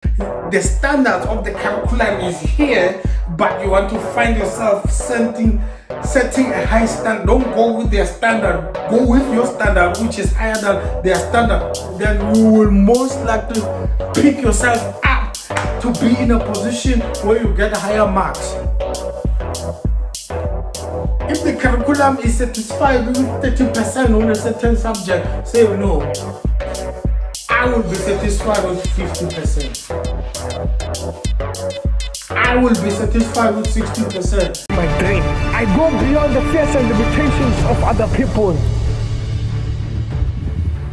The standard of the curriculum is here, but you want to find yourself setting a high standard. Don't go with their standard, go with your standard, which is higher than their standard. Then you will most likely pick yourself up to be in a position where you get higher marks. If the curriculum is satisfied with 30% on a certain subject, say no, I will be satisfied with 50%. I will be satisfied with 60%. My dream. I go beyond the fears and limitations of other people.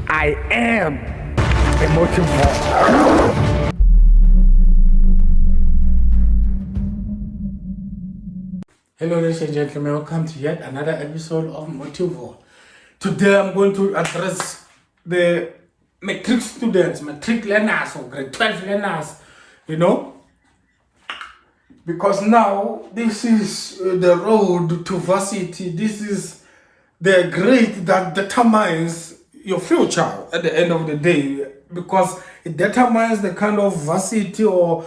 I am a motivator. Hello ladies and gentlemen, welcome to yet another episode of Motivo. Today I'm going to address the Matric students, Matric learners or grade 12 learners, because now this is the road to varsity. This is the grade that determines your future at the end of the day, because it determines the kind of varsity or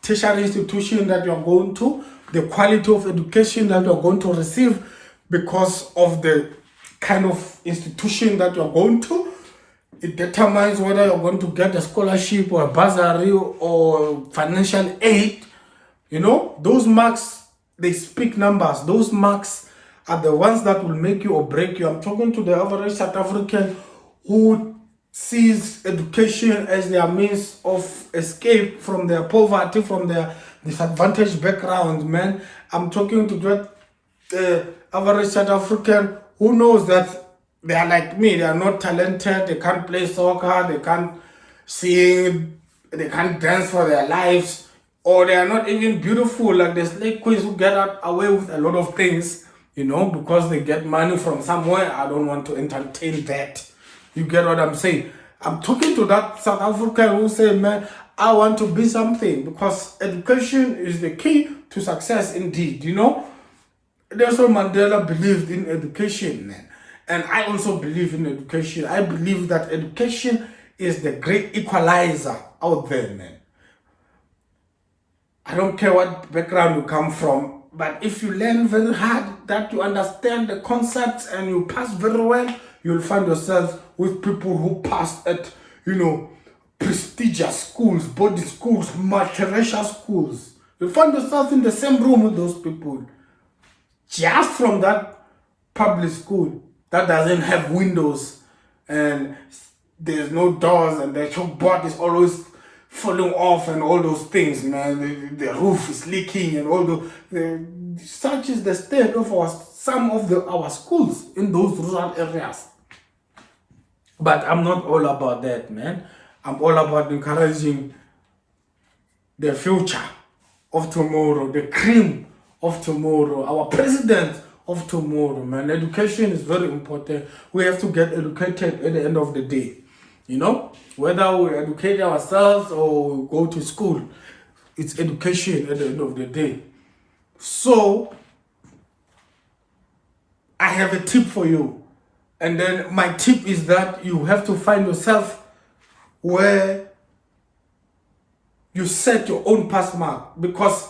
tertiary institution that you're going to, the quality of education that you're going to receive because of the kind of institution that you're going to. It determines whether you're going to get a scholarship or a bursary or financial aid. Those marks, they speak numbers. Those marks are the ones that will make you or break you. I'm talking to the average South African who sees education as their means of escape from their poverty, from their disadvantaged background, man. I'm talking to that average South African who knows that they are like me. They are not talented. They can't play soccer. They can't sing. They can't dance for their lives. Or they are not even beautiful, like the slave queens who get away with a lot of things, because they get money from somewhere. I don't want to entertain that. You get what I'm saying? I'm talking to that South African who say, man, I want to be something, because education is the key to success indeed, Nelson Mandela believed in education, man. And I also believe in education. I believe that education is the great equalizer out there, man. I don't care what background you come from, but if you learn very hard, that you understand the concepts and you pass very well, you'll find yourself with people who passed at, prestigious schools, boarding schools, multiracial schools. You'll find yourself in the same room with those people. Just from that public school that doesn't have windows and there's no doors and the chalkboard is always falling off and all those things, man. The roof is leaking and all such is the state of some of our schools in those rural areas. But I'm not all about that, man. I'm all about encouraging the future of tomorrow, the cream of tomorrow, our president of tomorrow, man. Education is very important. We have to get educated at the end of the day. Whether we educate ourselves or go to school, it's education at the end of the day. So, I have a tip for you. And then my tip is that you have to find yourself where you set your own pass mark, because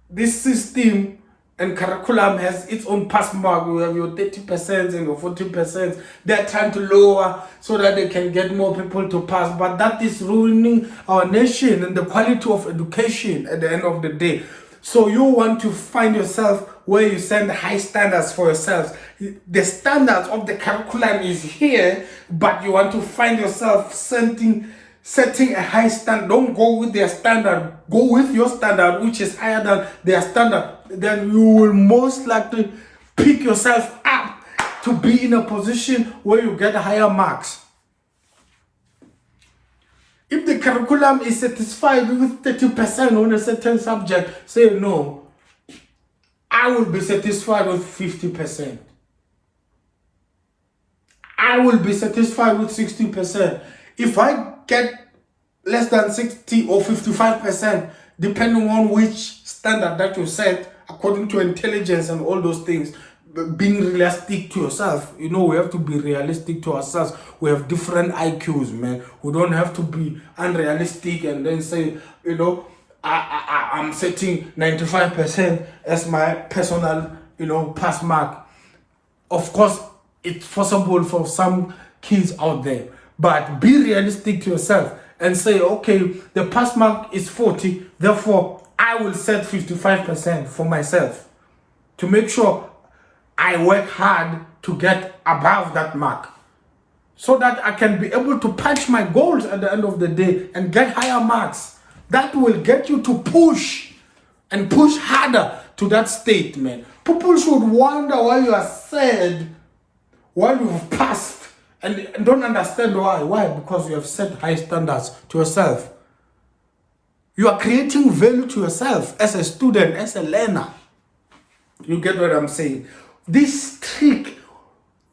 this system and curriculum has its own pass mark. You have your 30% and your 40%. They're trying to lower so that they can get more people to pass. But that is ruining our nation and the quality of education at the end of the day. So you want to find yourself where you set high standards for yourselves. The standards of the curriculum is here, but you want to find yourself setting a high standard. Don't go with their standard. Go with your standard, which is higher than their standard. Then you will most likely pick yourself up to be in a position where you get higher marks. If the curriculum is satisfied with 30% on a certain subject, say no, I will be satisfied with 50%. I will be satisfied with 60%. If I get less than 60 or 55%, depending on which standard that you set, according to intelligence and all those things, being realistic to yourself. You know, we have to be realistic to ourselves. We have different IQs, man. We don't have to be unrealistic and then say, you know, I'm setting 95% as my personal, you know, pass mark. Of course, it's possible for some kids out there, but be realistic to yourself and say, okay, the pass mark is 40, therefore I will set 55% for myself to make sure I work hard to get above that mark, so that I can be able to punch my goals at the end of the day and get higher marks. That will get you to push and push harder to that state, man. People should wonder why you are sad, why you've passed, and don't understand why. Why? Because you have set high standards to yourself. You are creating value to yourself as a student, as a learner. You get what I'm saying? This trick,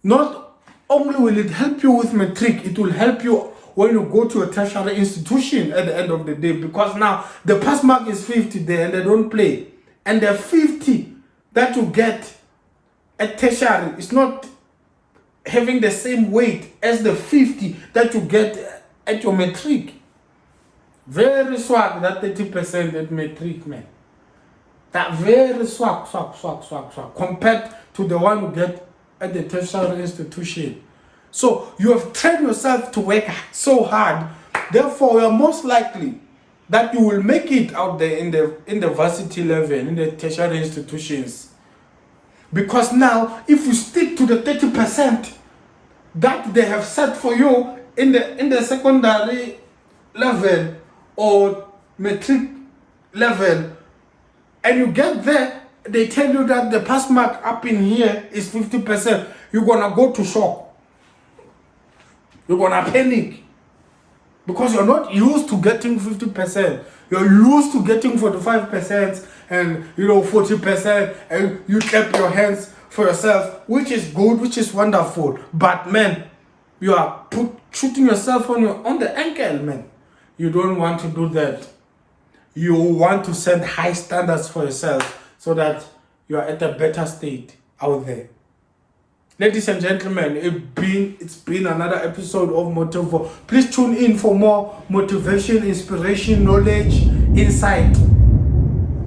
not only will it help you with Matric, it will help you when you go to a tertiary institution at the end of the day, because now the pass mark is 50 there and they don't play. And the 50 that you get at tertiary is not having the same weight as the 50 that you get at your Matric. Very swag, that 30% at Matric, man. That very swag, compared to the one you get at the tertiary institution. So you have trained yourself to work so hard, therefore you are most likely that you will make it out there in the varsity level, in the tertiary institutions. Because now, if you stick to the 30% that they have set for you in the secondary level or Matric level, and you get there, they tell you that the pass mark up in here is 50%, you're gonna go to shock. You're gonna panic. Because you're not used to getting 50%. You're used to getting 45% and 40%, and you clap your hands for yourself, which is good, which is wonderful. But man, you are shooting yourself on the ankle, man. You don't want to do that. You want to set high standards for yourself so that you are at a better state out there. Ladies and gentlemen, it's been another episode of Motivo. Please tune in for more motivation, inspiration, knowledge, insight.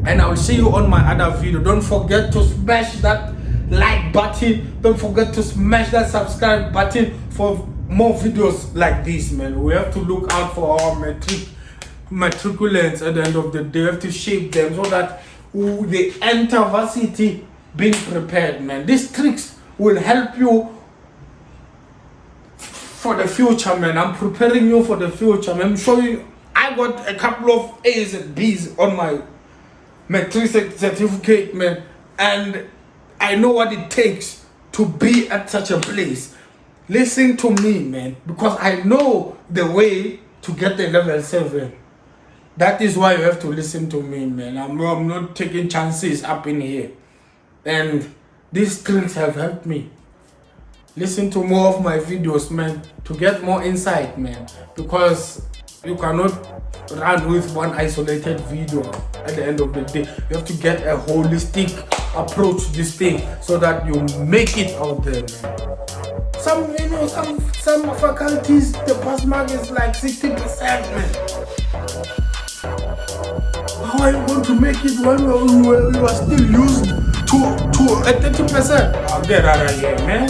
And I will see you on my other video. Don't forget to smash that like button. Don't forget to smash that subscribe button for more videos like this, man. We have to look out for our matriculants at the end of the day. We have to shape them so that they enter varsity being prepared, man. These tricks will help you for the future, man. I'm preparing you for the future, man. I'm showing you. I got a couple of A's and B's on my Matric certificate, man, and I know what it takes to be at such a place. Listen to me, man, because I know the way to get the level 7. That is why you have to listen to me, man. I'm not taking chances up in here. And these tricks have helped me. Listen to more of my videos, man, to get more insight, man. Because you cannot run with one isolated video at the end of the day. You have to get a holistic approach to this thing so that you make it out there, man. Some faculties, the pass mark is like 60%, man. How are you going to make it when you are still used to a 30%? I'll get out of here, man.